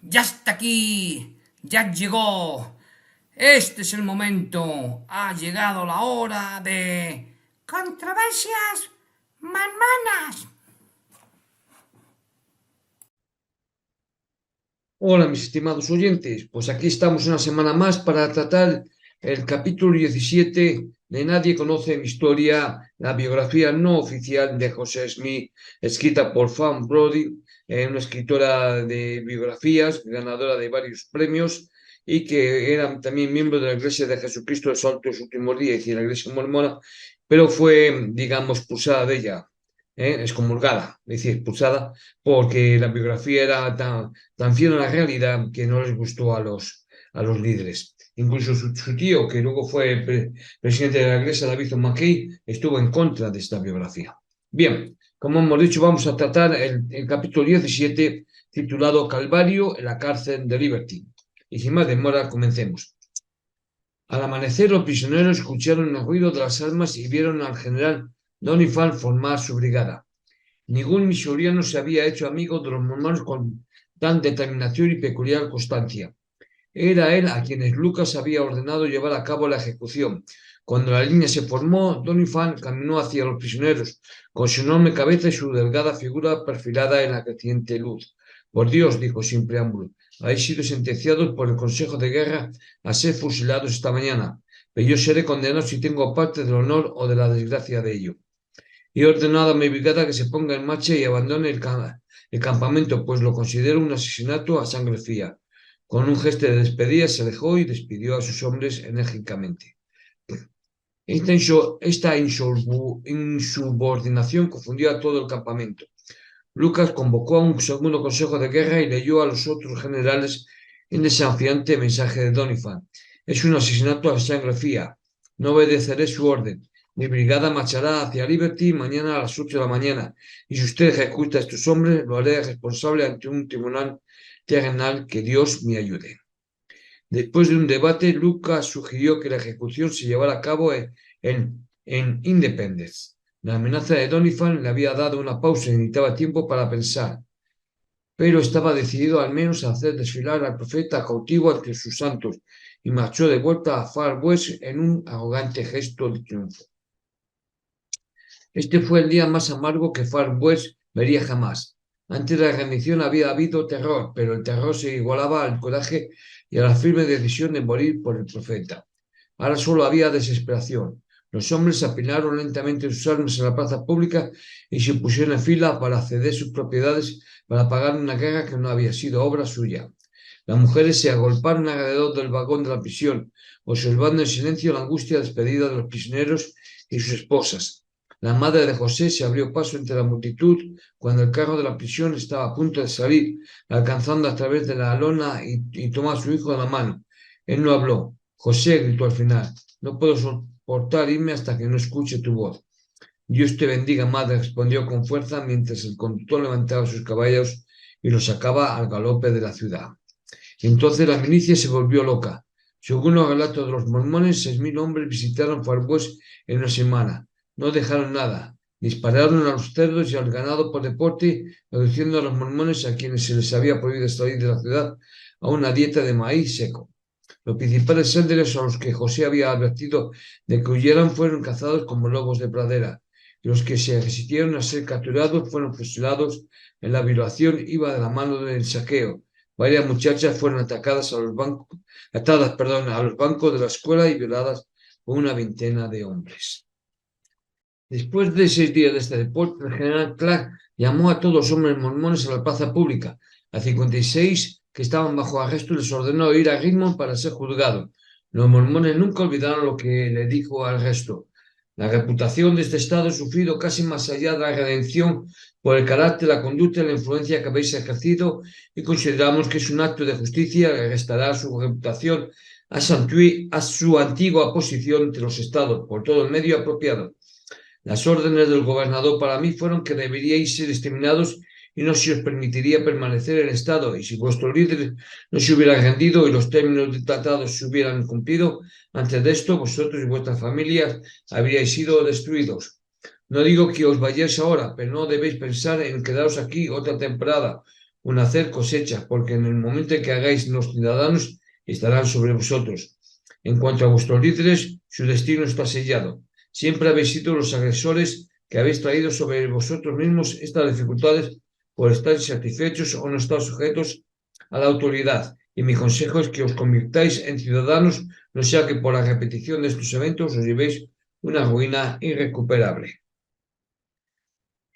Ya está aquí, ya llegó. Este es el momento. Ha llegado la hora de controversias manmanas. Hola, mis estimados oyentes. Pues aquí estamos una semana más para tratar el capítulo 17 de Nadie conoce mi historia, la biografía no oficial de José Smith, escrita por Fan Brody, una escritora de biografías, ganadora de varios premios y que era también miembro de la Iglesia de Jesucristo de los Santos Últimos Días, es decir, la Iglesia mormona, pero fue, digamos, expulsada de ella, excomulgada, es decir, expulsada porque la biografía era tan fiel a la realidad que no les gustó a los líderes. Incluso su tío, que luego fue presidente de la Iglesia, David McKay, estuvo en contra de esta biografía. Bien, como hemos dicho, vamos a tratar el capítulo 17, titulado Calvario en la cárcel de Liberty. Y sin más demora, comencemos. Al amanecer, los prisioneros escucharon el ruido de las armas y vieron al general Doniphan formar su brigada. Ningún misoriano se había hecho amigo de los mormones con tan determinación y peculiar constancia. Era él a quienes Lucas había ordenado llevar a cabo la ejecución. Cuando la línea se formó, Doniphan caminó hacia los prisioneros, con su enorme cabeza y su delgada figura perfilada en la creciente luz. Por Dios, dijo sin preámbulo, habéis sido sentenciados por el Consejo de Guerra a ser fusilados esta mañana, pero yo seré condenado si tengo parte del honor o de la desgracia de ello. Y he ordenado a mi brigada que se ponga en marcha y abandone el campamento, pues lo considero un asesinato a sangre fría. Con un gesto de despedida se alejó y despidió a sus hombres enérgicamente. Esta insubordinación confundió a todo el campamento. Lucas convocó a un segundo consejo de guerra y leyó a los otros generales el desafiante mensaje de Doniphan. Es un asesinato a sangre fría. No obedeceré su orden. Mi brigada marchará hacia Liberty mañana a las 8 de la mañana, y si usted ejecuta a estos hombres, lo haré responsable ante un tribunal terrenal. Que Dios me ayude. Después de un debate, Lucas sugirió que la ejecución se llevara a cabo en Independence. La amenaza de Doniphan le había dado una pausa y necesitaba tiempo para pensar, pero estaba decidido al menos a hacer desfilar al profeta cautivo ante sus santos y marchó de vuelta a Far West en un arrogante gesto de triunfo. Este fue el día más amargo que Far West vería jamás. Antes de la rendición había habido terror, pero el terror se igualaba al coraje y a la firme decisión de morir por el profeta. Ahora solo había desesperación. Los hombres apilaron lentamente sus armas en la plaza pública y se pusieron en fila para ceder sus propiedades para pagar una guerra que no había sido obra suya. Las mujeres se agolparon alrededor del vagón de la prisión, observando en silencio la angustia despedida de los prisioneros y sus esposas. La madre de José se abrió paso entre la multitud cuando el carro de la prisión estaba a punto de salir, alcanzando a través de la lona y tomó a su hijo de la mano. Él no habló. José gritó al final, no puedo soportar irme hasta que no escuche tu voz. Dios te bendiga, madre, respondió con fuerza mientras el conductor levantaba sus caballos y los sacaba al galope de la ciudad. Y entonces la milicia se volvió loca. Según los relatos de los mormones, 6.000 hombres visitaron Far West en una semana. No dejaron nada. Dispararon a los cerdos y al ganado por deporte, reduciendo a los mormones, a quienes se les había prohibido salir de la ciudad, a una dieta de maíz seco. Los principales líderes a los que José había advertido de que huyeran fueron cazados como lobos de pradera, y los que se resistieron a ser capturados fueron fusilados. En la violación iba de la mano del saqueo. Varias muchachas fueron atadas a los bancos de la escuela y violadas por una veintena de hombres. Después de 6 días de este deporte, el general Clark llamó a todos los hombres mormones a la plaza pública. A 56 que estaban bajo arresto les ordenó ir a Richmond para ser juzgados. Los mormones nunca olvidaron lo que le dijo al resto. La reputación de este estado ha sufrido casi más allá de la redención por el carácter, la conducta y la influencia que habéis ejercido, y consideramos que es un acto de justicia que restará su reputación a su antigua posición entre los estados por todo el medio apropiado. Las órdenes del gobernador para mí fueron que deberíais ser exterminados y no se os permitiría permanecer en el estado, y si vuestros líderes no se hubieran rendido y los términos del tratado se hubieran cumplido, antes de esto vosotros y vuestras familias habríais sido destruidos. No digo que os vayáis ahora, pero no debéis pensar en quedaros aquí otra temporada. un hacer cosecha, porque en el momento en que hagáis los ciudadanos, estarán sobre vosotros. En cuanto a vuestros líderes, su destino está sellado. Siempre habéis sido los agresores que habéis traído sobre vosotros mismos estas dificultades por estar insatisfechos o no estar sujetos a la autoridad. Y mi consejo es que os convirtáis en ciudadanos, no sea que por la repetición de estos eventos os llevéis una ruina irrecuperable.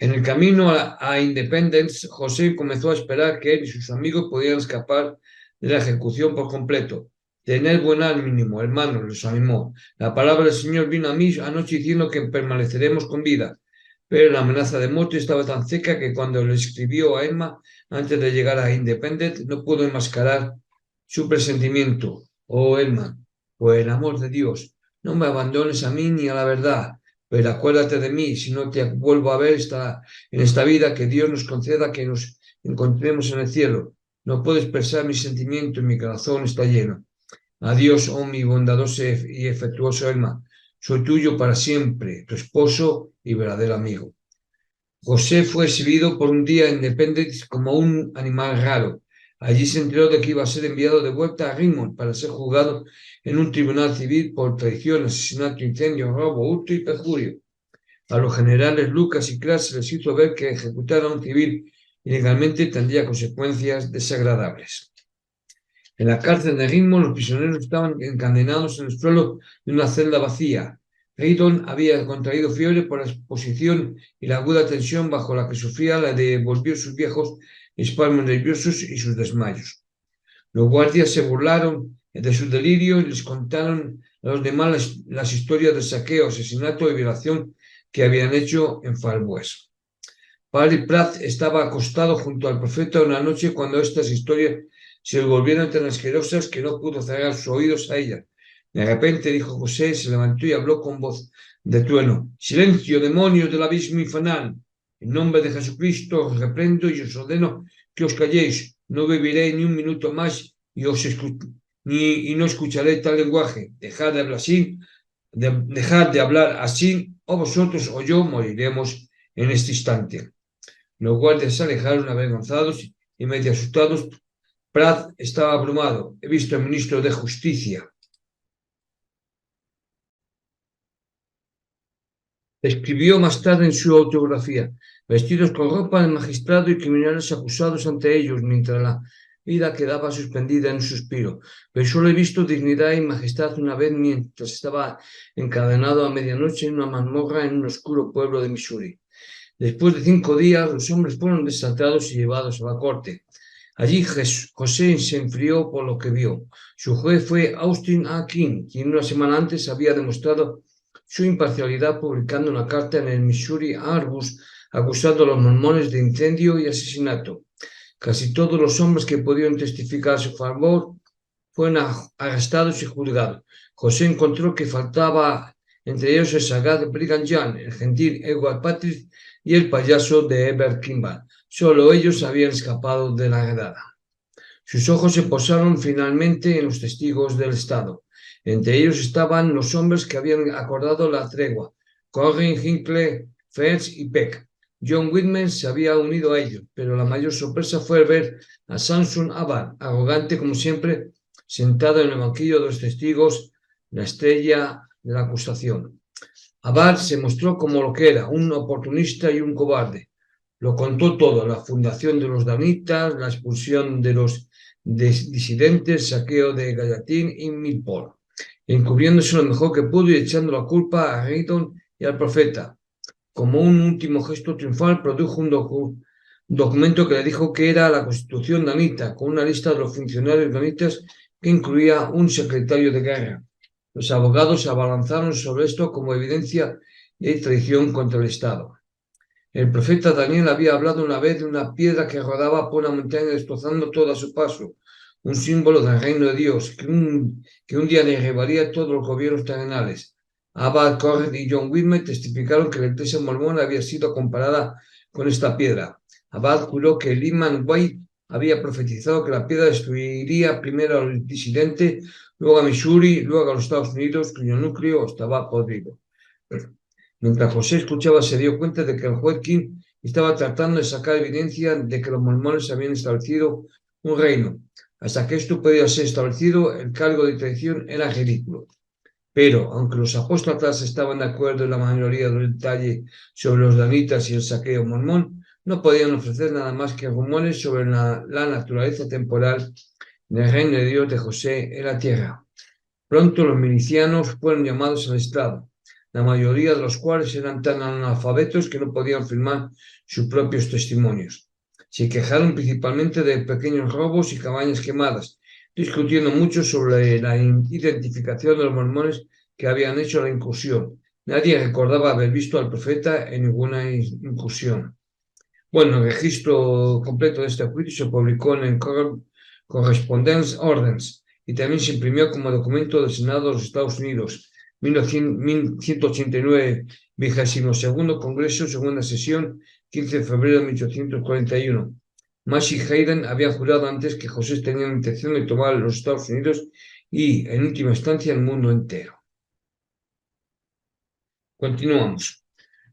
En el camino a Independence, José comenzó a esperar que él y sus amigos pudieran escapar de la ejecución por completo. Tened buen ánimo, hermano, les animó. La palabra del Señor vino a mí anoche diciendo que permaneceremos con vida. Pero la amenaza de muerte estaba tan cerca que cuando le escribió a Emma antes de llegar a Independence no pudo enmascarar su presentimiento. Oh, Emma, por el amor de Dios, no me abandones a mí ni a la verdad. Pero acuérdate de mí, si no te vuelvo a ver en esta vida, que Dios nos conceda que nos encontremos en el cielo. No puedo expresar mi sentimiento y mi corazón está lleno. Adiós, oh mi bondadoso y afectuoso Emma. Soy tuyo para siempre, tu esposo y verdadero amigo. José fue exhibido por un día en Independence como un animal raro. Allí se enteró de que iba a ser enviado de vuelta a Richmond para ser juzgado en un tribunal civil por traición, asesinato, incendio, robo, hurto y perjurio. A los generales Lucas y Clark se les hizo ver que ejecutar a un civil ilegalmente tendría consecuencias desagradables. En la cárcel de Richmond, los prisioneros estaban encadenados en el suelo de una celda vacía. Haydon había contraído fiebre por la exposición y la aguda tensión bajo la que sufría la devolvió sus viejos espasmos nerviosos y sus desmayos. Los guardias se burlaron de su delirio y les contaron a los demás las historias de saqueo, asesinato y violación que habían hecho en Far West. Padre Pratt estaba acostado junto al profeta una noche cuando estas historias se volvieron tan asquerosas que no pudo cerrar sus oídos a ellas. De repente, dijo José, se levantó y habló con voz de trueno. ¡Silencio, demonios del abismo infernal! En nombre de Jesucristo os reprendo y os ordeno que os calléis. No viviré ni un minuto más y no escucharé tal lenguaje. Dejad de hablar así, dejad de hablar así, o vosotros o yo moriremos en este instante. Los guardias se alejaron avergonzados y medio asustados. Pratt estaba abrumado. He visto al ministro de Justicia. Escribió más tarde en su autobiografía, vestidos con ropa de magistrado y criminales acusados ante ellos, mientras la vida quedaba suspendida en un suspiro. Pero solo he visto dignidad y majestad una vez mientras estaba encadenado a medianoche en una mazmorra en un oscuro pueblo de Missouri. Después de 5 días, los hombres fueron desatados y llevados a la corte. Allí José se enfrió por lo que vio. Su juez fue Austin A. King, quien una semana antes había demostrado su imparcialidad publicando una carta en el Missouri Argus acusando a los mormones de incendio y asesinato. Casi todos los hombres que pudieron testificar a su favor fueron arrestados y juzgados. José encontró que faltaba entre ellos el sagaz Brigham Young, el gentil Edward Patrick y el payaso de Herbert Kimball. Solo ellos habían escapado de la redada. Sus ojos se posaron finalmente en los testigos del Estado. Entre ellos estaban los hombres que habían acordado la tregua, Corrin, Hinckley, Fels y Peck. John Whitman se había unido a ellos, pero la mayor sorpresa fue ver a Samson Abad, arrogante como siempre, sentado en el banquillo de los testigos, la estrella de la acusación. Abad se mostró como lo que era, un oportunista y un cobarde. Lo contó todo, la fundación de los danitas, la expulsión de los disidentes, saqueo de Gallatin y Millport, encubriéndose lo mejor que pudo y echando la culpa a Haydon y al profeta. Como un último gesto triunfal, produjo un documento que le dijo que era la Constitución danita, con una lista de los funcionarios danitas que incluía un secretario de guerra. Los abogados se abalanzaron sobre esto como evidencia de traición contra el Estado. El profeta Daniel había hablado una vez de una piedra que rodaba por una montaña destrozando todo a su paso, un símbolo del reino de Dios, que un día derribaría todos los gobiernos terrenales. Abad Corret y John Whitman testificaron que la iglesia mormona había sido comparada con esta piedra. Abad juró que Lyman White había profetizado que la piedra destruiría primero al disidente, luego a Missouri, luego a los Estados Unidos, cuyo núcleo estaba podrido. Mientras José escuchaba, se dio cuenta de que el juez King y estaba tratando de sacar evidencia de que los mormones habían establecido un reino. Hasta que esto podía ser establecido, el cargo de traición era ridículo. Pero, aunque los apóstatas estaban de acuerdo en la mayoría del detalle sobre los danitas y el saqueo mormón, no podían ofrecer nada más que rumores sobre la naturaleza temporal del reino de Dios de José en la tierra. Pronto los milicianos fueron llamados al estrado, la mayoría de los cuales eran tan analfabetos que no podían firmar sus propios testimonios. Se quejaron principalmente de pequeños robos y cabañas quemadas, discutiendo mucho sobre la identificación de los mormones que habían hecho la incursión. Nadie recordaba haber visto al profeta en ninguna incursión. Bueno, el registro completo de este juicio se publicó en el Correspondence Orders y también se imprimió como documento del Senado de los Estados Unidos, 1189, 22º Congreso, segunda sesión, 15 de febrero de 1841. Massey y Hayden habían jurado antes que José tenía la intención de tomar los Estados Unidos y, en última instancia, el mundo entero. Continuamos.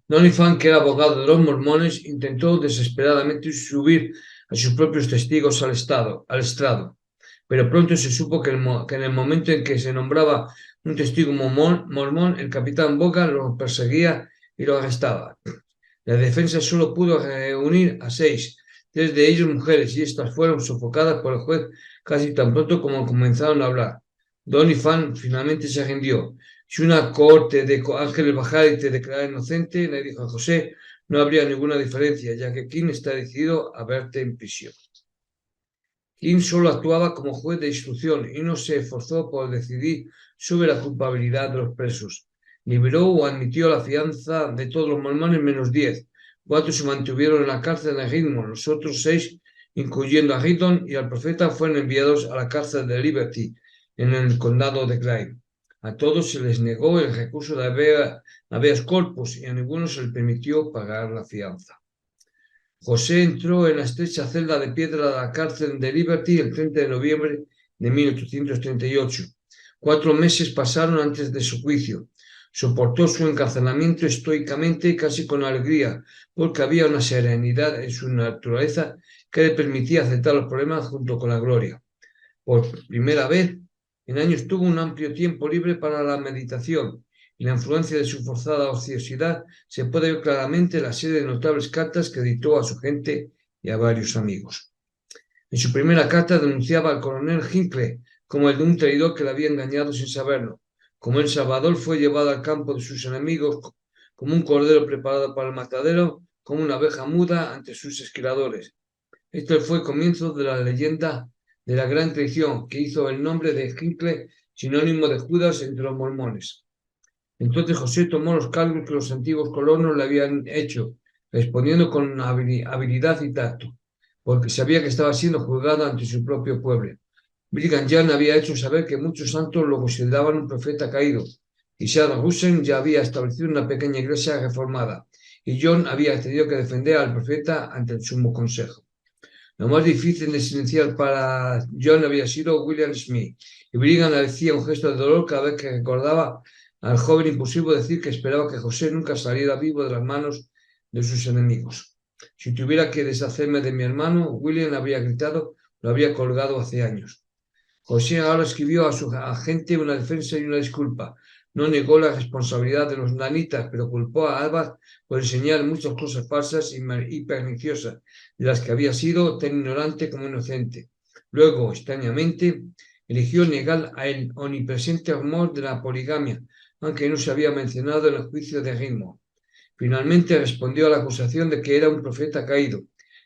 Doniphan, que era abogado de los mormones, intentó desesperadamente subir a sus propios testigos al estrado, pero pronto se supo que en el momento en que se nombraba un testigo mormón, el capitán Boca lo perseguía y lo arrestaba. La defensa solo pudo reunir a 6, 3 de ellos mujeres, y estas fueron sofocadas por el juez casi tan pronto como comenzaron a hablar. Doniphan finalmente se rindió. Si una cohorte de ángeles bajara y te declarara inocente, le dijo a José, no habría ninguna diferencia, ya que King está decidido a verte en prisión. King solo actuaba como juez de instrucción y no se esforzó por decidir sobre la culpabilidad de los presos. Liberó o admitió la fianza de todos los mormones menos 10. 4 se mantuvieron en la cárcel de Richmond. Los otros 6, incluyendo a Riddon y al profeta, fueron enviados a la cárcel de Liberty, en el condado de Clay. A todos se les negó el recurso de habeas corpus y a ninguno se les permitió pagar la fianza. José entró en la estrecha celda de piedra de la cárcel de Liberty el 30 de noviembre de 1838. 4 meses pasaron antes de su juicio. Soportó su encarcelamiento estoicamente y casi con alegría, porque había una serenidad en su naturaleza que le permitía aceptar los problemas junto con la gloria. Por primera vez en años tuvo un amplio tiempo libre para la meditación, y la influencia de su forzada ociosidad se puede ver claramente en la serie de notables cartas que dictó a su gente y a varios amigos. En su primera carta denunciaba al coronel Hinckley como el de un traidor que le había engañado sin saberlo, como el Salvador fue llevado al campo de sus enemigos, como un cordero preparado para el matadero, como una abeja muda ante sus esquiladores. Este fue el comienzo de la leyenda de la gran traición que hizo el nombre de Hinckley sinónimo de Judas entre los mormones. Entonces José tomó los cargos que los antiguos colonos le habían hecho, respondiendo con habilidad y tacto, porque sabía que estaba siendo juzgado ante su propio pueblo. Brigham Young había hecho saber que muchos santos lo consideraban un profeta caído, y Saddam Hussein ya había establecido una pequeña iglesia reformada, y John había tenido que defender al profeta ante el sumo consejo. Lo más difícil de silenciar para John había sido William Smith, y Brigham le hacía un gesto de dolor cada vez que recordaba al joven impulsivo decir que esperaba que José nunca saliera vivo de las manos de sus enemigos. Si tuviera que deshacerme de mi hermano, William habría gritado, lo habría colgado hace años. José ahora escribió a su agente una defensa y una disculpa. No negó la responsabilidad de los danitas, pero culpó a Alba por enseñar muchas cosas falsas y perniciosas, de las que había sido tan ignorante como inocente. Luego, extrañamente, eligió negar el omnipresente rumor de la poligamia, aunque no se había mencionado en el juicio de Ritmo. Finalmente respondió a la acusación de que era un profeta caído.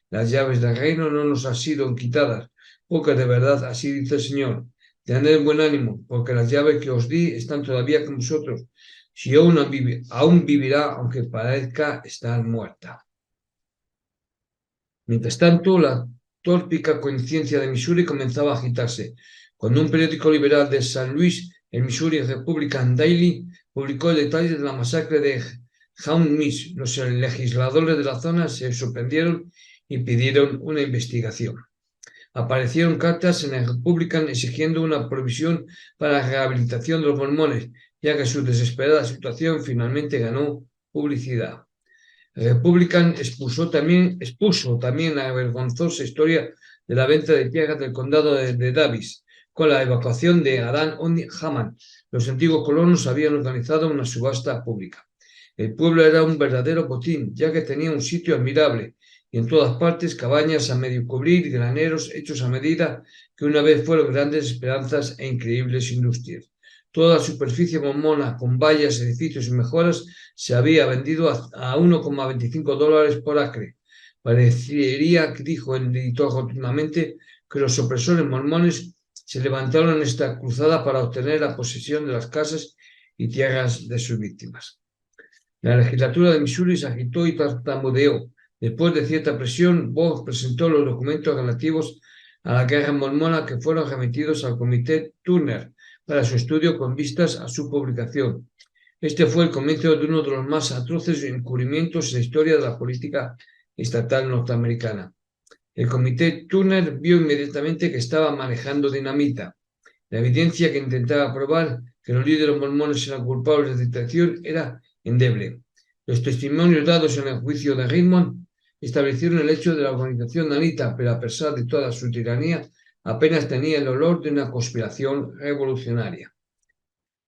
Las llaves del reino no nos han sido quitadas, porque de verdad así dice el Señor. Tened buen ánimo, porque las llaves que os di están todavía con vosotros. Si aún vivirá, aunque parezca estar muerta. Mientras tanto, la tórpica conciencia de Missouri comenzaba a agitarse. Cuando un periódico liberal de San Luis, el Missouri Republican Daily, publicó el detalle de la masacre de Jaun Miss, los legisladores de la zona se sorprendieron y pidieron una investigación. Aparecieron cartas en el Republican exigiendo una provisión para la rehabilitación de los mormones, ya que su desesperada situación finalmente ganó publicidad. Republican expuso también la vergonzosa historia de la venta de tierras del condado de Davis, con la evacuación de Adán Haman. Los antiguos colonos habían organizado una subasta pública. El pueblo era un verdadero botín, ya que tenía un sitio admirable, y en todas partes cabañas a medio cubrir y graneros hechos a medida, que una vez fueron grandes esperanzas e increíbles industrias. Toda la superficie mormona, con vallas, edificios y mejoras, se había vendido a $1,25 por acre. Parecería, dijo el editor rotundamente, que los opresores mormones se levantaron en esta cruzada para obtener la posesión de las casas y tierras de sus víctimas. La legislatura de Missouri se agitó y tartamudeó. Después de cierta presión, Boggs presentó los documentos relativos a la guerra mormona que fueron remitidos al Comité Turner para su estudio con vistas a su publicación. Este fue el comienzo de uno de los más atroces encubrimientos en la historia de la política estatal norteamericana. El Comité Turner vio inmediatamente que estaba manejando dinamita. La evidencia que intentaba probar que los líderes mormones eran culpables de traición era endeble. Los testimonios dados en el juicio de Richmond establecieron el hecho de la organización danita, pero a pesar de toda su tiranía, apenas tenía el olor de una conspiración revolucionaria.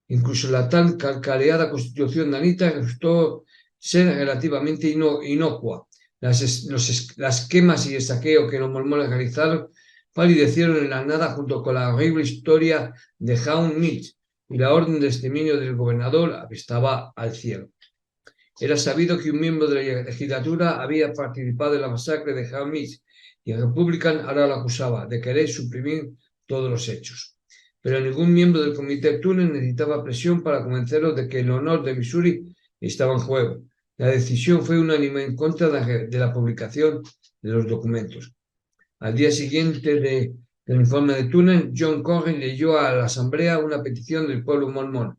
Incluso la tan cacareada constitución danita resultó ser relativamente inocua. Las quemas y el saqueo que los mormones realizaron palidecieron en la nada junto con la horrible historia de Jaun Mitch, y la orden de exterminio del gobernador apestaba al cielo. Era sabido que un miembro de la legislatura había participado en la masacre de Jaun Mitch, y el Republican ahora lo acusaba de querer suprimir todos los hechos. Pero ningún miembro del Comité Turner necesitaba presión para convencerlos de que el honor de Missouri estaba en juego. La decisión fue unánime en contra de la publicación de los documentos. Al día siguiente del informe de Turner, John Cornyn leyó a la asamblea una petición del pueblo mormón.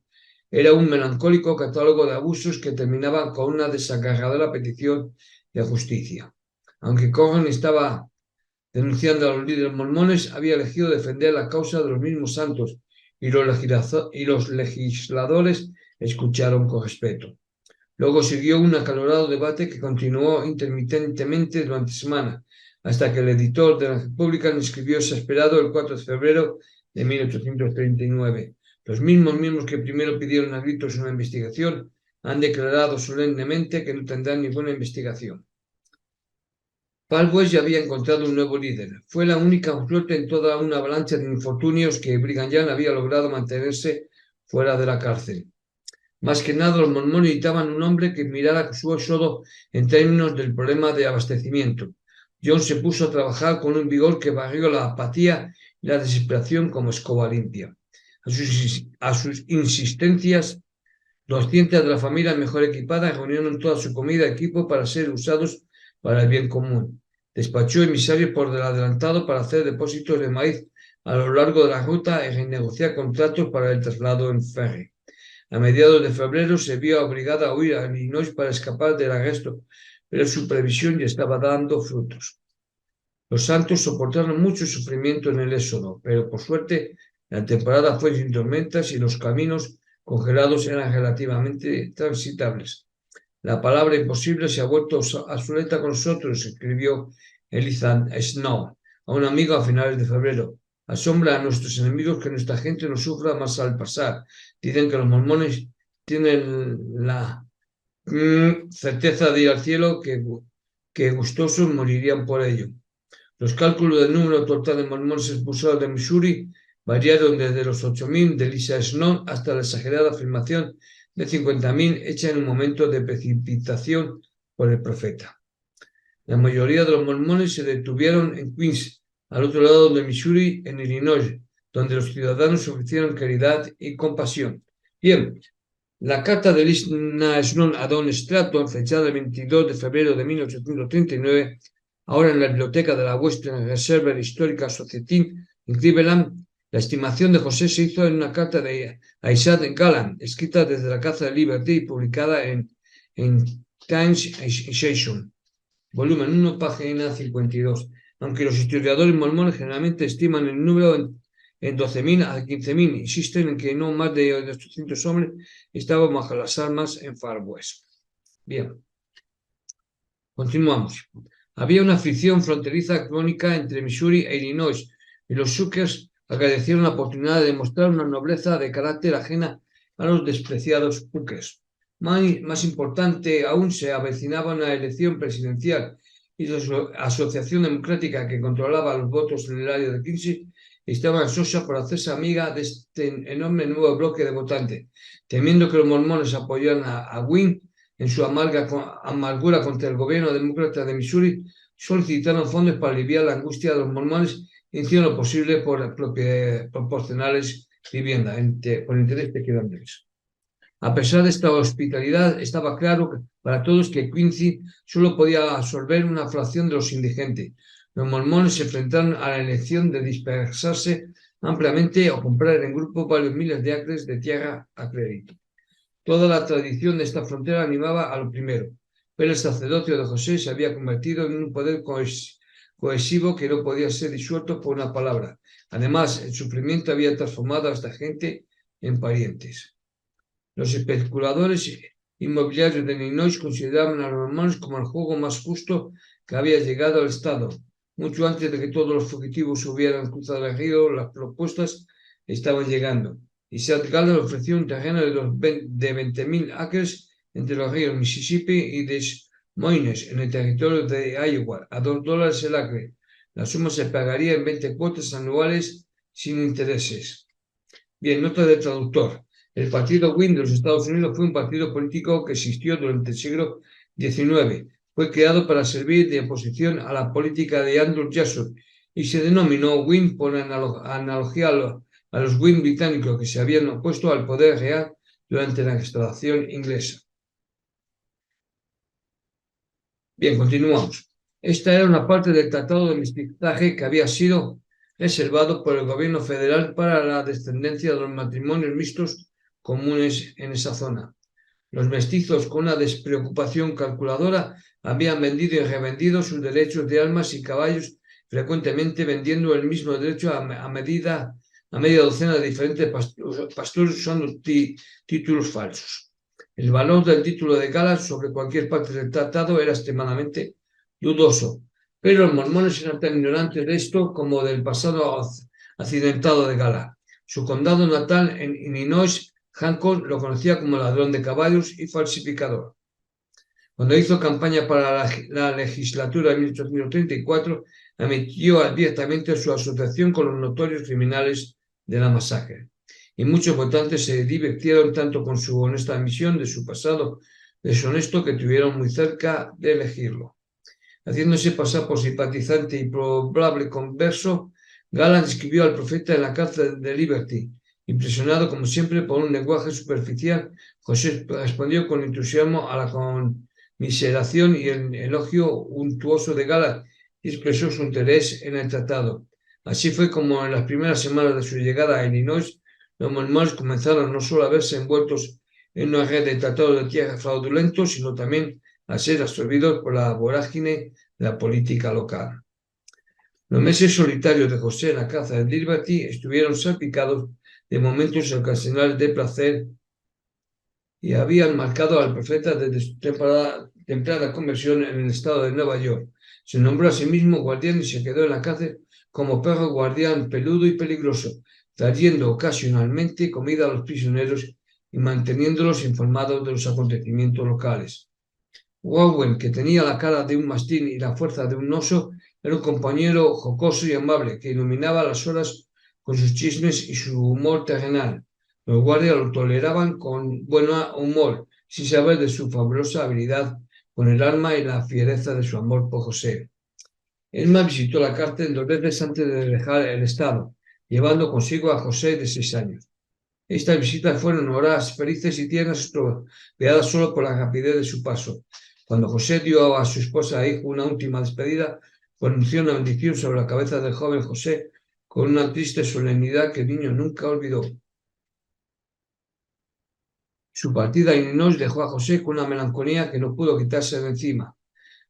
Era un melancólico catálogo de abusos que terminaba con una desagarradora petición de justicia. Aunque Cornyn estaba denunciando a los líderes mormones, había elegido defender la causa de los mismos santos, y los legisladores escucharon con respeto. Luego siguió un acalorado debate que continuó intermitentemente durante semanas, hasta que el editor de la Republican escribió exasperado el 4 de febrero de 1839. Los mismos miembros que primero pidieron a gritos una investigación han declarado solemnemente que no tendrán ninguna investigación. Palwes ya había encontrado un nuevo líder. Fue la única flota en toda una avalancha de infortunios que Brigham Young había logrado mantenerse fuera de la cárcel. Más que nada, los mormones necesitaban un hombre que mirara su éxodo en términos del problema de abastecimiento. John se puso a trabajar con un vigor que barrió la apatía y la desesperación como escoba limpia. A sus insistencias, 200 de la familia mejor equipada reunieron toda su comida y equipo para ser usados para el bien común. Despachó emisarios por adelantado para hacer depósitos de maíz a lo largo de la ruta y renegociar contratos para el traslado en ferry. A mediados de febrero se vio obligada a huir a Illinois para escapar del arresto, pero su previsión ya estaba dando frutos. Los santos soportaron mucho sufrimiento en el éxodo, pero por suerte la temporada fue sin tormentas y los caminos congelados eran relativamente transitables. La palabra imposible se ha vuelto obsoleta con nosotros, escribió Elizabeth Snow a un amigo a finales de febrero. Asombra a nuestros enemigos que nuestra gente no sufra más al pasar. Dicen que los mormones tienen la certeza de ir al cielo, que gustosos morirían por ello. Los cálculos del número total de mormones expulsados de Missouri variaron desde los 8.000 de Lisa Snow hasta la exagerada afirmación de 50.000 hecha en un momento de precipitación por el profeta. La mayoría de los mormones se detuvieron en Queens, al otro lado de Missouri, en Illinois, donde los ciudadanos ofrecieron caridad y compasión. Bien, la carta de Lisa Snow a Don Stratton, fechada el 22 de febrero de 1839, ahora en la biblioteca de la Western Reserve Historical Society en Cleveland, la estimación de José se hizo en una carta de Isaac Galland, escrita desde la cárcel de Liberty y publicada en Times Station, volumen 1, página 52. Aunque los historiadores mormones generalmente estiman el número en 12.000 a 15.000, insisten en que no más de 800 hombres estaban bajo las armas en Far West. Bien. Continuamos. Había una fricción fronteriza crónica entre Missouri e Illinois, y los Shookers agradecieron la oportunidad de demostrar una nobleza de carácter ajena a los despreciados Hookers. Más importante aún, se avecinaba una elección presidencial y la Asociación Democrática que controlaba los votos en el área de Quincy estaba ansiosa por hacerse amiga de este enorme nuevo bloque de votantes, temiendo que los mormones apoyaran a Wynne en su amargura contra el gobierno demócrata de Missouri. Solicitaron fondos para aliviar la angustia de los mormones y hicieron lo posible por proporcionarles vivienda por interés de quedantes. A pesar de esta hospitalidad, estaba claro para todos que Quincy solo podía absorber una fracción de los indigentes. Los mormones se enfrentaron a la elección de dispersarse ampliamente o comprar en grupo varios miles de acres de tierra a crédito. Toda la tradición de esta frontera animaba a lo primero, pero el sacerdocio de José se había convertido en un poder cohesivo que no podía ser disuelto por una palabra. Además, el sufrimiento había transformado a esta gente en parientes. Los especuladores inmobiliarios de Illinois consideraban a los mormones como el juego más justo que había llegado al Estado. Mucho antes de que todos los fugitivos hubieran cruzado el río, las propuestas estaban llegando. Y Seat Gallagher ofreció un terreno de 20,000 acres entre los ríos Mississippi y Des Moines, en el territorio de Iowa, a $2 el acre. La suma se pagaría en 20 cuotas anuales sin intereses. Bien, nota del traductor. El partido Wynne de los Estados Unidos fue un partido político que existió durante el siglo XIX. Fue creado para servir de oposición a la política de Andrew Jackson y se denominó Wynne por analogía a los Wynne británicos que se habían opuesto al poder real durante la restauración inglesa. Bien, continuamos. Esta era una parte del tratado de mestizaje que había sido reservado por el gobierno federal para la descendencia de los matrimonios mixtos comunes en esa zona. Los mestizos, con una despreocupación calculadora, habían vendido y revendido sus derechos de armas y caballos, frecuentemente vendiendo el mismo derecho a media docena de diferentes pastores usando títulos falsos. El valor del título de Gala sobre cualquier parte del tratado era extremadamente dudoso, pero los mormones eran tan ignorantes de esto como del pasado accidentado de Gala. Su condado natal en Illinois, Hancock, lo conocía como ladrón de caballos y falsificador. Cuando hizo campaña para la legislatura de 1834, admitió abiertamente su asociación con los notorios criminales de la masacre. Y muchos votantes se divirtieron tanto con su honesta admisión de su pasado deshonesto que estuvieron muy cerca de elegirlo. Haciéndose pasar por simpatizante y probable converso, Galland escribió al profeta en la cárcel de Liberty. Impresionado, como siempre, por un lenguaje superficial, José respondió con entusiasmo a la conmiseración y el elogio untuoso de Galland y expresó su interés en el tratado. Así fue como en las primeras semanas de su llegada a Illinois, los mormones comenzaron no solo a verse envueltos en una red de tratados de tierra fraudulentos, sino también a ser absorbidos por la vorágine de la política local. Los meses solitarios de José en la cárcel de Liberty estuvieron salpicados de momentos ocasionales de placer y habían marcado al profeta desde su temprana conversión en el estado de Nueva York. Se nombró a sí mismo guardián y se quedó en la cárcel como perro guardián peludo y peligroso, trayendo ocasionalmente comida a los prisioneros y manteniéndolos informados de los acontecimientos locales. Owen, que tenía la cara de un mastín y la fuerza de un oso, era un compañero jocoso y amable que iluminaba las horas con sus chismes y su humor terrenal. Los guardias lo toleraban con buen humor, sin saber de su fabulosa habilidad con el arma y la fiereza de su amor por José. Elma visitó la cárcel 2 veces antes de dejar el estado, llevando consigo a José de 6 años. Estas visitas fueron horas felices y tiernas, estropeadas solo por la rapidez de su paso. Cuando José dio a su esposa e hijo una última despedida, pronunció una bendición sobre la cabeza del joven José con una triste solemnidad que el niño nunca olvidó. Su partida a Illinois dejó a José con una melancolía que no pudo quitarse de encima.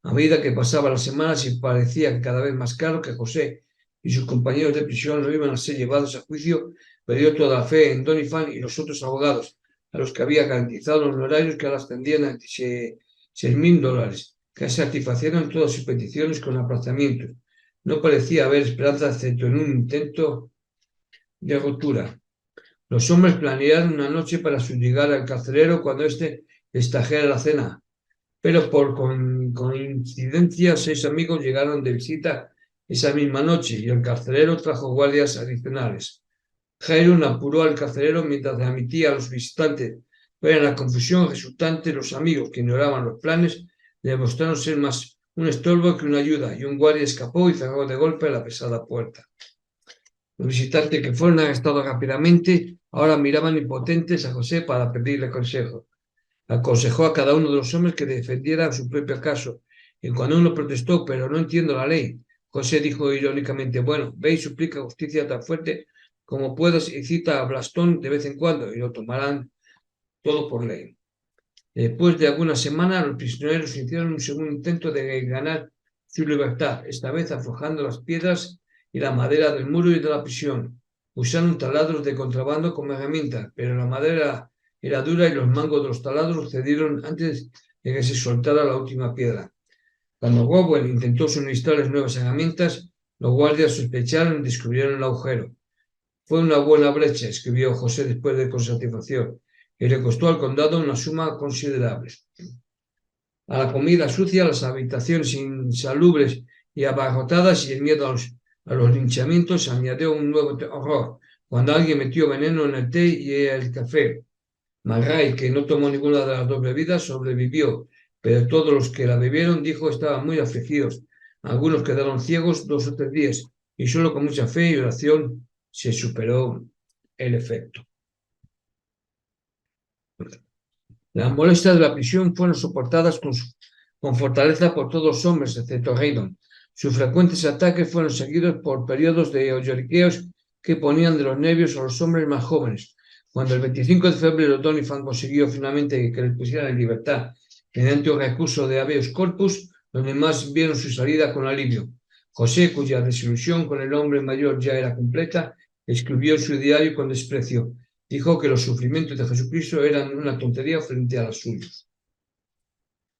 A medida que pasaban las semanas y parecía cada vez más claro que José y sus compañeros de prisión no iban a ser llevados a juicio, perdió toda la fe en Doniphan y los otros abogados, a los que había garantizado los honorarios que ahora ascendían a $16,000. que satisfacieron todas sus peticiones con aplazamientos. No parecía haber esperanza excepto en un intento de ruptura. Los hombres planearon una noche para subyugar al carcelero cuando éste les trajera la cena, pero por coincidencia 6 amigos llegaron de visita esa misma noche y el carcelero trajo guardias adicionales. Jairun apuró al carcelero mientras admitía a los visitantes, pero en la confusión resultante los amigos que ignoraban los planes demostraron ser más un estorbo que una ayuda, y un guardia escapó y cerró de golpe la pesada puerta. Los visitantes, que fueron arrestados rápidamente, ahora miraban impotentes a José para pedirle consejo. Aconsejó a cada uno de los hombres que defendiera su propio caso, y cuando uno protestó, pero no entiendo la ley, José dijo irónicamente, bueno, ve y suplica justicia tan fuerte como puedas y cita a Blastón de vez en cuando, y lo tomarán todo por ley. Después de algunas semanas, los prisioneros hicieron un segundo intento de ganar su libertad, esta vez aflojando las piedras y la madera del muro y de la prisión. Usaron taladros de contrabando como herramienta, pero la madera era dura y los mangos de los taladros cedieron antes de que se soltara la última piedra. Cuando Gowell intentó suministrarles nuevas herramientas, los guardias sospecharon y descubrieron el agujero. Fue una buena brecha, escribió José después de con satisfacción, y le costó al condado una suma considerable. A la comida sucia, las habitaciones insalubres y abarrotadas y el miedo a los linchamientos se añadió un nuevo horror, cuando alguien metió veneno en el té y el café. Murray, que no tomó ninguna de las dos bebidas, sobrevivió, pero todos los que la bebieron, dijo, estaban muy afligidos. Algunos quedaron ciegos 2 o 3 días, y solo con mucha fe y oración se superó el efecto. Las molestias de la prisión fueron soportadas con fortaleza por todos los hombres, excepto Haydon. Sus frecuentes ataques fueron seguidos por periodos de lloriqueos que ponían de los nervios a los hombres más jóvenes. Cuando el 25 de febrero Doniphan consiguió finalmente que les pusieran en libertad mediante un recurso de habeas corpus, los demás vieron su salida con alivio. José, cuya desilusión con el hombre mayor ya era completa, escribió en su diario con desprecio. Dijo que los sufrimientos de Jesucristo eran una tontería frente a los suyos.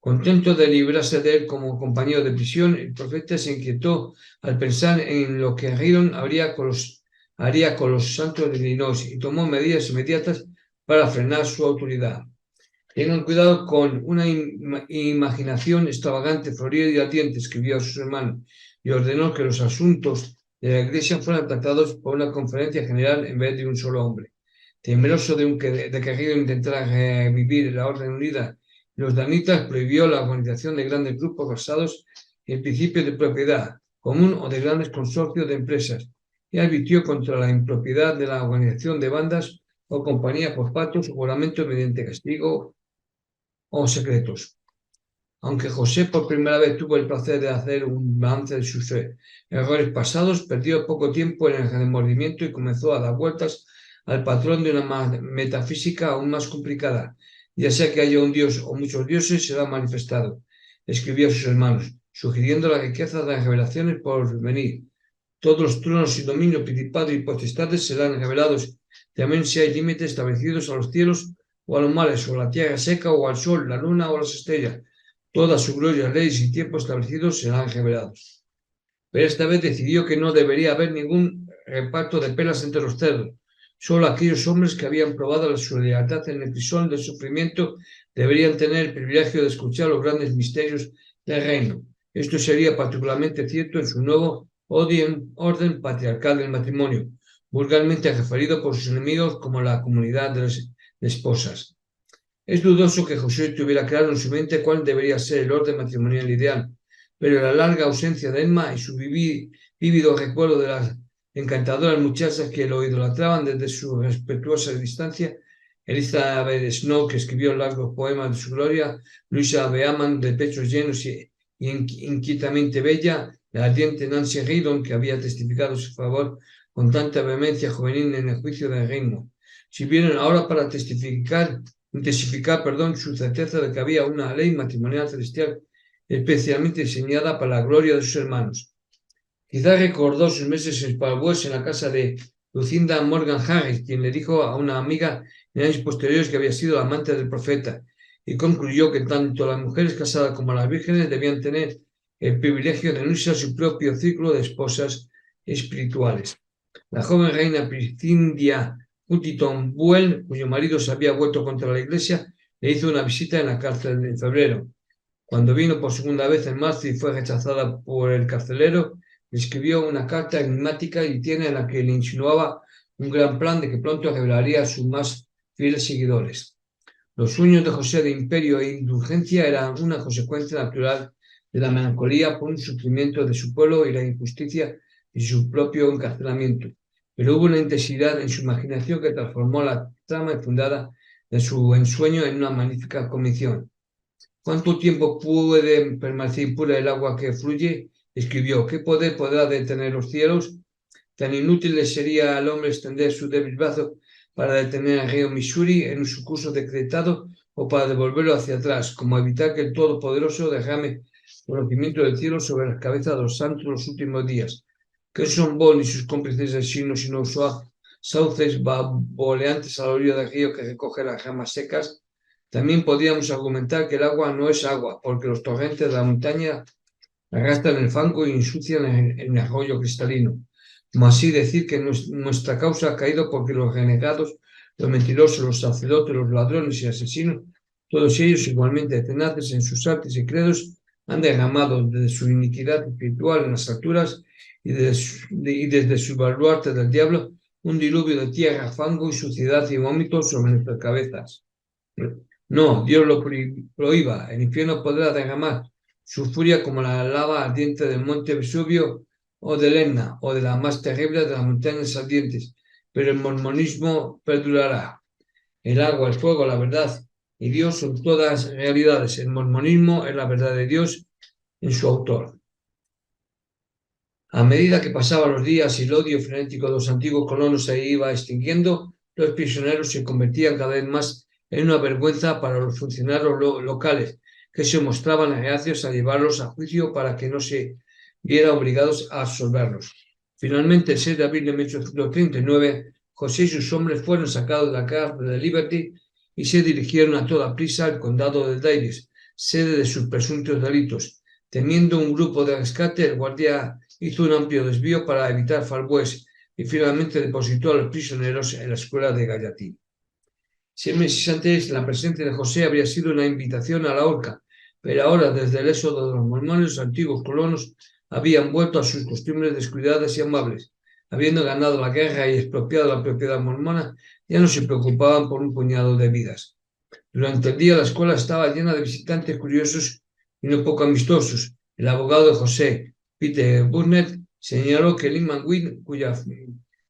Contento de librarse de él como compañero de prisión, el profeta se inquietó al pensar en lo que Haydon haría con los santos de Illinois y tomó medidas inmediatas para frenar su autoridad. Tengan cuidado con una imaginación extravagante, florida y latiente, escribió a sus hermanos, y ordenó que los asuntos de la iglesia fueran tratados por una conferencia general en vez de un solo hombre. Temeroso de que Haydon intentara revivir la Orden Unida, los danitas prohibió la organización de grandes grupos basados en principios de propiedad común o de grandes consorcios de empresas, y advirtió contra la impropiedad de la organización de bandas o compañías por pactos o juramentos mediante castigo o secretos. Aunque José por primera vez tuvo el placer de hacer un balance de sus errores pasados, perdió poco tiempo en el remordimiento y comenzó a dar vueltas al patrón de una metafísica aún más complicada. Ya sea que haya un dios o muchos dioses, será manifestado, escribió a sus hermanos, sugiriendo la riqueza de las revelaciones por venir. Todos los tronos y dominios, principados y potestades serán revelados, también si hay límites establecidos a los cielos o a los mares, o a la tierra seca, o al sol, la luna o las estrellas. Todas sus glorias, leyes y tiempos establecidos serán revelados. Pero esta vez decidió que no debería haber ningún reparto de pelas entre los cerdos. Solo aquellos hombres que habían probado su lealtad en el crisol del sufrimiento deberían tener el privilegio de escuchar los grandes misterios del reino. Esto sería particularmente cierto en su nuevo orden patriarcal del matrimonio, vulgarmente referido por sus enemigos como la comunidad de las esposas. Es dudoso que José tuviera claro en su mente cuál debería ser el orden matrimonial ideal, pero la larga ausencia de Emma y su vívido recuerdo de las encantadoras muchachas que lo idolatraban desde su respetuosa distancia, Elizabeth Snow, que escribió largos poemas de su gloria, Luisa Beaman, de pechos llenos y inquietamente bella, la ardiente Nancy Haydon, que había testificado su favor con tanta vehemencia juvenil en el juicio del reino. Sirvieron ahora para intensificar su certeza de que había una ley matrimonial celestial especialmente diseñada para la gloria de sus hermanos. Quizá recordó sus meses en Spaldwell en la casa de Lucinda Morgan Harris, quien le dijo a una amiga en años posteriores que había sido la amante del profeta, y concluyó que tanto las mujeres casadas como las vírgenes debían tener el privilegio de unirse a su propio círculo de esposas espirituales. La joven reina Priscindia Huntington Buell, cuyo marido se había vuelto contra la iglesia, le hizo una visita en la cárcel en febrero. Cuando vino por segunda vez en marzo y fue rechazada por el carcelero, le escribió una carta enigmática y tiene en la que le insinuaba un gran plan de que pronto revelaría a sus más fieles seguidores. Los sueños de José de imperio e indulgencia eran una consecuencia natural de la melancolía por un sufrimiento de su pueblo y la injusticia de su propio encarcelamiento. Pero hubo una intensidad en su imaginación que transformó la trama fundada de su ensueño en una magnífica comisión. ¿Cuánto tiempo puede permanecer impura el agua que fluye? Escribió. ¿Qué poder podrá detener los cielos? Tan inútil le sería al hombre extender su débil brazo para detener al río Missouri en su curso decretado o para devolverlo hacia atrás, como evitar que el Todopoderoso derrame conocimiento del cielo sobre las cabezas de los santos los últimos días. ¿Qué son Bon y sus cómplices del signo sino sauces bamboleantes a la orilla del río que recoge las ramas secas? También podríamos argumentar que el agua no es agua, porque los torrentes de la montaña arrastran el fango y ensucian el arroyo cristalino. Como así decir que nuestra causa ha caído porque los renegados, los mentirosos, los sacerdotes, los ladrones y asesinos, todos ellos igualmente tenaces en sus artes y credos, han derramado desde su iniquidad espiritual en las alturas y desde su baluarte del diablo un diluvio de tierra, fango y suciedad y vómito sobre nuestras cabezas. No, Dios lo prohíba. El infierno podrá derramar su furia como la lava ardiente del monte Vesubio o del Etna o de la más terrible de las montañas ardientes, pero el mormonismo perdurará. El agua, el fuego, la verdad y Dios son todas realidades. El mormonismo es la verdad de Dios en su autor. A medida que pasaban los días y el odio frenético de los antiguos colonos se iba extinguiendo, los prisioneros se convertían cada vez más en una vergüenza para los funcionarios locales, que se mostraban reacios a llevarlos a juicio para que no se vieran obligados a absolverlos. Finalmente, el 6 de abril de 1839, José y sus hombres fueron sacados de la cárcel de Liberty y se dirigieron a toda prisa al condado de Davis, sede de sus presuntos delitos. Temiendo un grupo de rescate, el guardia hizo un amplio desvío para evitar Far West y finalmente depositó a los prisioneros en la escuela de Gallatin. 6 meses antes, la presencia de José habría sido una invitación a la horca, pero ahora, desde el éxodo de los mormones, los antiguos colonos habían vuelto a sus costumbres descuidadas y amables. Habiendo ganado la guerra y expropiado la propiedad mormona, ya no se preocupaban por un puñado de vidas. Durante el día, la escuela estaba llena de visitantes curiosos y no poco amistosos. El abogado de José, Peter Burnett, señaló que Lyman Wynne, cuya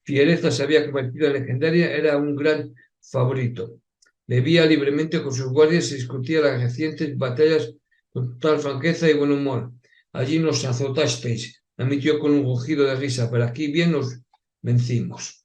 fiereza se había convertido en legendaria, era un gran favorito. Bebía libremente con sus guardias y discutía las recientes batallas con total franqueza y buen humor. Allí nos azotasteis, admitió con un rugido de risa, pero aquí bien nos vencimos.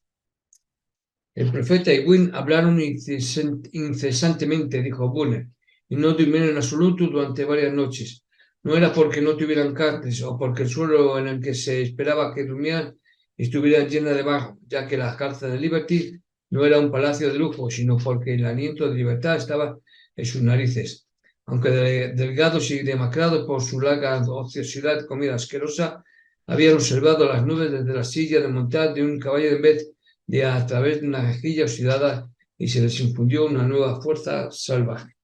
El profeta y Wynne hablaron incesantemente, dijo Bunner, y no durmieron en absoluto durante varias noches. No era porque no tuvieran cárceles o porque el suelo en el que se esperaba que durmieran estuviera lleno de barro, ya que la cárcel de Liberty no era un palacio de lujo, sino porque el aliento de libertad estaba en sus narices. Aunque delgados y demacrados por su larga ociosidad y comida asquerosa, habían observado las nubes desde la silla de montar de un caballo en vez de a través de una rejilla oxidada y se les infundió una nueva fuerza salvaje.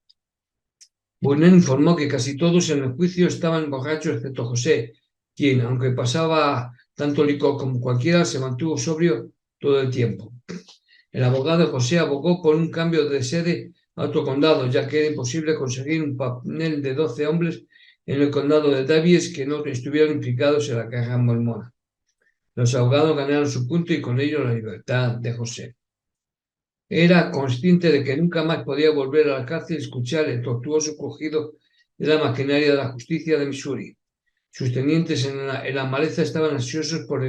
Burnett informó que casi todos en el juicio estaban borrachos excepto José, quien, aunque pasaba tanto licor como cualquiera, se mantuvo sobrio todo el tiempo. El abogado José abogó por un cambio de sede a otro condado, ya que era imposible conseguir un panel de 12 hombres en el condado de Davies que no estuvieran implicados en la guerra mormona. Los abogados ganaron su punto y con ello la libertad de José. Era consciente de que nunca más podía volver a la cárcel y escuchar el tortuoso crujido de la maquinaria de la justicia de Missouri. Sus tenientes en la maleza estaban ansiosos por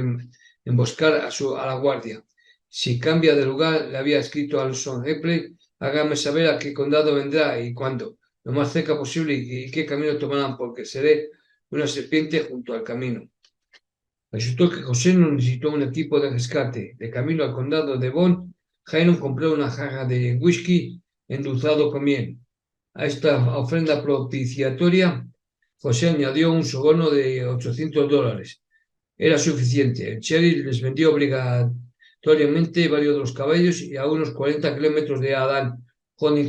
emboscar a la guardia. Si cambia de lugar, le había escrito a Alson Ripley, hágame saber a qué condado vendrá y cuándo, lo más cerca posible y qué camino tomarán, porque seré una serpiente junto al camino. Resultó que José no necesitó un equipo de rescate. De camino al condado de Bond, Hiram compró una jarra de whisky endulzado con miel. a esta ofrenda propiciatoria, José añadió un soborno de $800. Era suficiente. El sheriff les vendió obligatoriamente varios de los caballos y a unos 40 kilómetros de Adán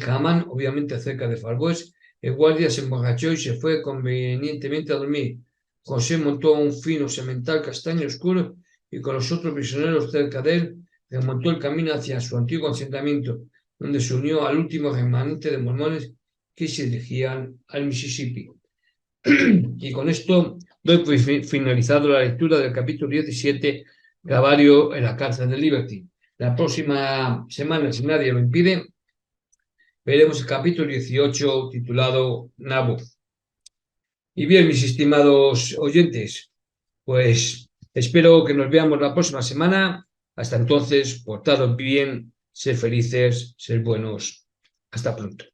Hamán, obviamente cerca de Far West, el guardia se emborrachó y se fue convenientemente a dormir. José montó un fino semental castaño oscuro y con los otros prisioneros cerca de él remontó el camino hacia su antiguo asentamiento, donde se unió al último remanente de mormones que se dirigían al Mississippi. Y con esto doy por finalizado la lectura del capítulo 17, Gabario en la cárcel de Liberty. La próxima semana, si nadie lo impide, veremos el capítulo 18 titulado Nabuth. Y bien, mis estimados oyentes, pues espero que nos veamos la próxima semana. Hasta entonces, portaros bien, ser felices, ser buenos. Hasta pronto.